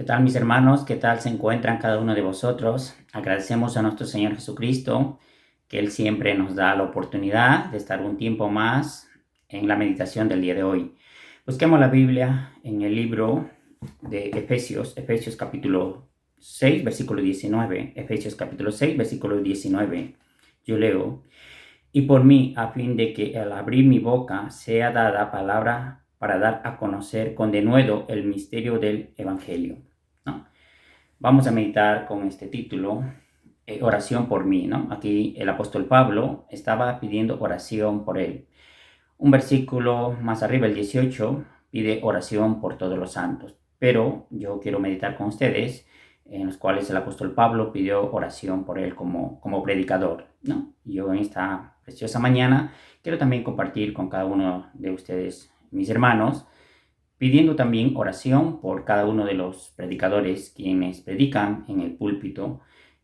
¿Qué tal, mis hermanos? ¿Qué tal se encuentran cada uno de vosotros? Agradecemos a nuestro Señor Jesucristo que Él siempre nos da la oportunidad de estar un tiempo más en la meditación del día de hoy. Busquemos la Biblia en el libro de Efesios, Efesios capítulo 6, versículo 19. Efesios capítulo 6, versículo 19. Yo leo: y por mí, a fin de que al abrir mi boca sea dada palabra para dar a conocer con denuedo el misterio del Evangelio, ¿no? Vamos a meditar con este título, oración por mí, ¿no? Aquí el apóstol Pablo estaba pidiendo oración por él. Un versículo más arriba, el 18, pide oración por todos los santos. Pero yo quiero meditar con ustedes en los cuales el apóstol Pablo pidió oración por él como predicador, ¿no? Yo en esta preciosa mañana quiero también compartir con cada uno de ustedes, mis hermanos, pidiendo también oración por cada uno de los predicadores quienes predican en el púlpito,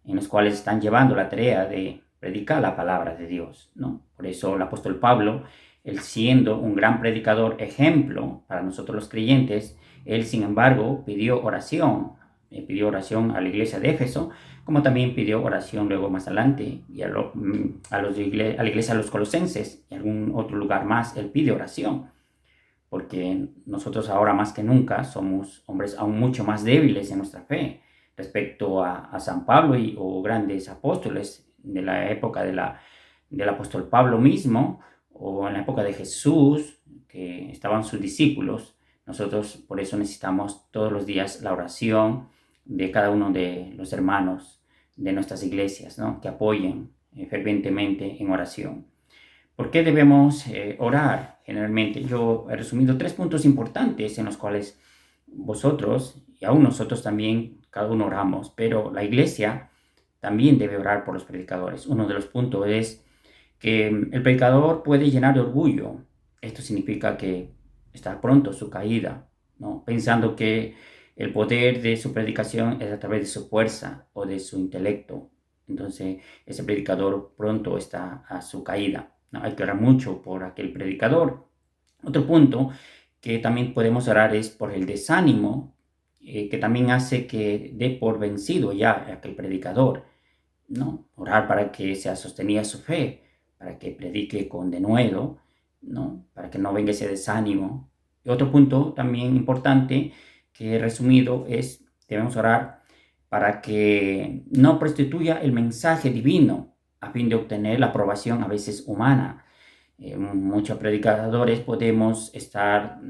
en los cuales están llevando la tarea de predicar la palabra de Dios, ¿no? Por eso el apóstol Pablo, él siendo un gran predicador, ejemplo para nosotros los creyentes, él sin embargo pidió oración a la iglesia de Éfeso, como también pidió oración luego más adelante y a la iglesia de los Colosenses y algún otro lugar más, él pide oración, porque nosotros ahora más que nunca somos hombres aún mucho más débiles en nuestra fe respecto a San Pablo o grandes apóstoles de la época del apóstol Pablo mismo, o en la época de Jesús, que estaban sus discípulos. Nosotros por eso necesitamos todos los días la oración de cada uno de los hermanos de nuestras iglesias, ¿no? Que apoyen fervientemente en oración. ¿Por qué debemos orar? Generalmente yo he resumido 3 puntos importantes en los cuales vosotros y aún nosotros también, cada uno oramos, pero la iglesia también debe orar por los predicadores. Uno de los puntos es que el predicador puede llenar de orgullo. Esto significa que está pronto su caída, ¿no? Pensando que el poder de su predicación es a través de su fuerza o de su intelecto. Entonces ese predicador pronto está a su caída, ¿no? Hay que orar mucho por aquel predicador. Otro punto que también podemos orar es por el desánimo, que también hace que dé por vencido ya aquel predicador, ¿no? Orar para que sea sostenida su fe, para que predique con denuedo, ¿no? Para que no venga ese desánimo. Y otro punto también importante que he resumido es, debemos orar para que no prostituya el mensaje divino a fin de obtener la aprobación a veces humana. Muchos predicadores podemos estar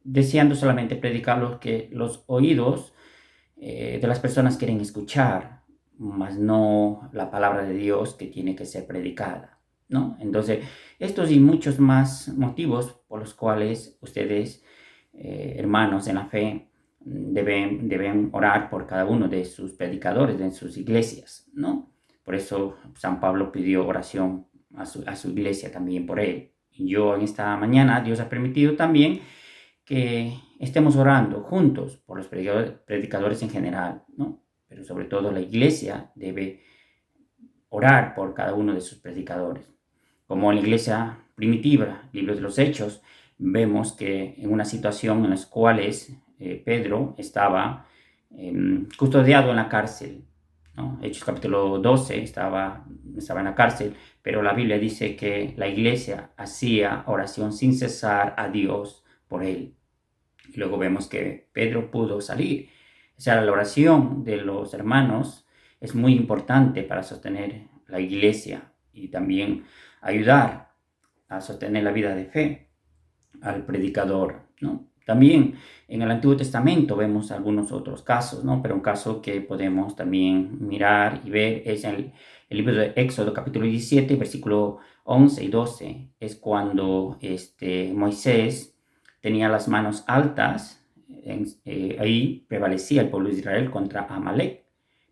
deseando solamente predicar lo que los oídos de las personas quieren escuchar, mas no la palabra de Dios que tiene que ser predicada, ¿no? Entonces, estos y muchos más motivos por los cuales ustedes, hermanos en la fe, deben orar por cada uno de sus predicadores de sus iglesias, ¿no? Por eso San Pablo pidió oración a su iglesia también por él. Y yo en esta mañana, Dios ha permitido también que estemos orando juntos por los predicadores en general, ¿no? Pero sobre todo la iglesia debe orar por cada uno de sus predicadores. Como en la iglesia primitiva, libros de los Hechos, vemos que en una situación en las cuales Pedro estaba custodiado en la cárcel, ¿no? Hechos capítulo 12 estaba en la cárcel, pero la Biblia dice que la iglesia hacía oración sin cesar a Dios por él. Y luego vemos que Pedro pudo salir. O sea, la oración de los hermanos es muy importante para sostener la iglesia y también ayudar a sostener la vida de fe al predicador, ¿no? También en el Antiguo Testamento vemos algunos otros casos, ¿no? Pero un caso que podemos también mirar y ver es el libro de Éxodo, capítulo 17, versículo 11 y 12. Es cuando Moisés tenía las manos altas, ahí prevalecía el pueblo de Israel contra Amalek,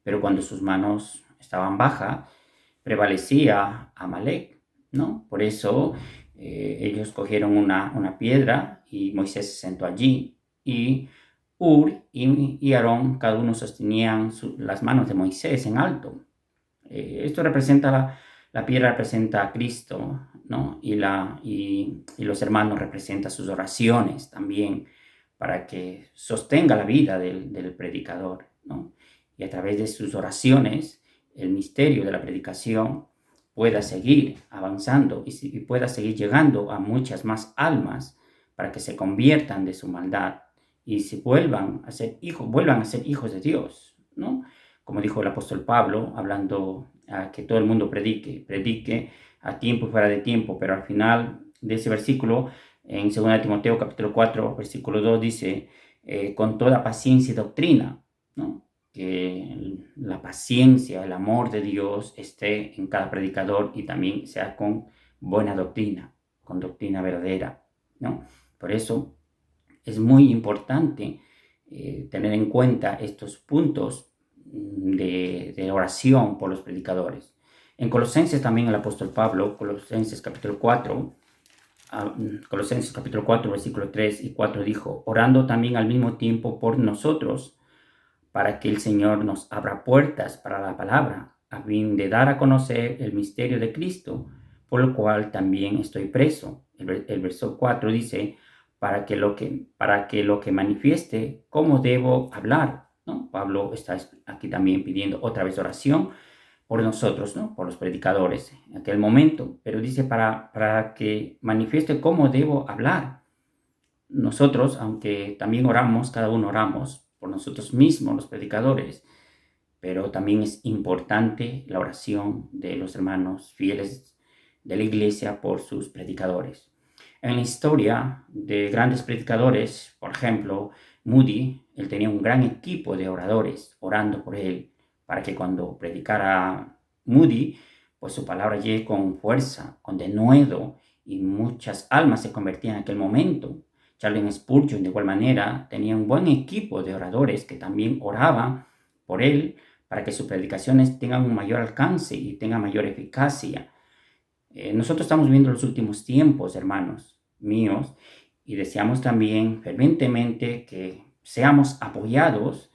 pero cuando sus manos estaban bajas, prevalecía Amalek, ¿no? Por eso ellos cogieron una piedra y Moisés se sentó allí, y Ur y Aarón, cada uno sostenían las manos de Moisés en alto. Esto representa, la piedra representa a Cristo, ¿no? Y los hermanos representan sus oraciones también para que sostenga la vida del predicador, ¿no? Y a través de sus oraciones, el misterio de la predicación pueda seguir avanzando y pueda seguir llegando a muchas más almas para que se conviertan de su maldad y se vuelvan a ser hijos de Dios, ¿no? Como dijo el apóstol Pablo, hablando a que todo el mundo predique a tiempo y fuera de tiempo, pero al final de ese versículo, en 2 Timoteo capítulo 4, versículo 2, dice, con toda paciencia y doctrina, ¿no? Que la paciencia, el amor de Dios esté en cada predicador y también sea con buena doctrina, con doctrina verdadera, ¿no? Por eso es muy importante tener en cuenta estos puntos de oración por los predicadores. En Colosenses también el apóstol Pablo, Colosenses capítulo 4, versículo 3 y 4 dijo, orando también al mismo tiempo por nosotros, para que el Señor nos abra puertas para la palabra, a fin de dar a conocer el misterio de Cristo, por lo cual también estoy preso. El verso 4 dice, para que lo que manifieste cómo debo hablar, ¿no? Pablo está aquí también pidiendo otra vez oración por nosotros, ¿no? Por los predicadores en aquel momento, pero dice para que manifieste cómo debo hablar. Nosotros, aunque también oramos, cada uno oramos por nosotros mismos, los predicadores, pero también es importante la oración de los hermanos fieles de la iglesia por sus predicadores. En la historia de grandes predicadores, por ejemplo, Moody, él tenía un gran equipo de oradores orando por él, para que cuando predicara Moody, pues su palabra llegue con fuerza, con denuedo, y muchas almas se convertían en aquel momento. Charles Spurgeon, de igual manera, tenía un buen equipo de oradores que también oraban por él para que sus predicaciones tengan un mayor alcance y tengan mayor eficacia. Nosotros estamos viviendo los últimos tiempos, hermanos míos, y deseamos también fervientemente que seamos apoyados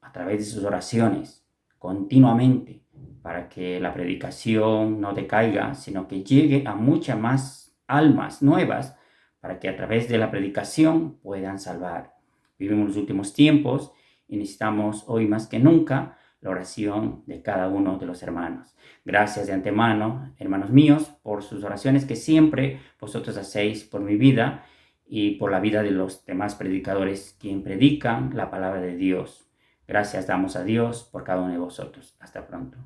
a través de sus oraciones continuamente para que la predicación no decaiga, sino que llegue a muchas más almas nuevas para que a través de la predicación puedan salvar. Vivimos los últimos tiempos y necesitamos hoy más que nunca la oración de cada uno de los hermanos. Gracias de antemano, hermanos míos, por sus oraciones que siempre vosotros hacéis por mi vida y por la vida de los demás predicadores quien predican la palabra de Dios. Gracias damos a Dios por cada uno de vosotros. Hasta pronto.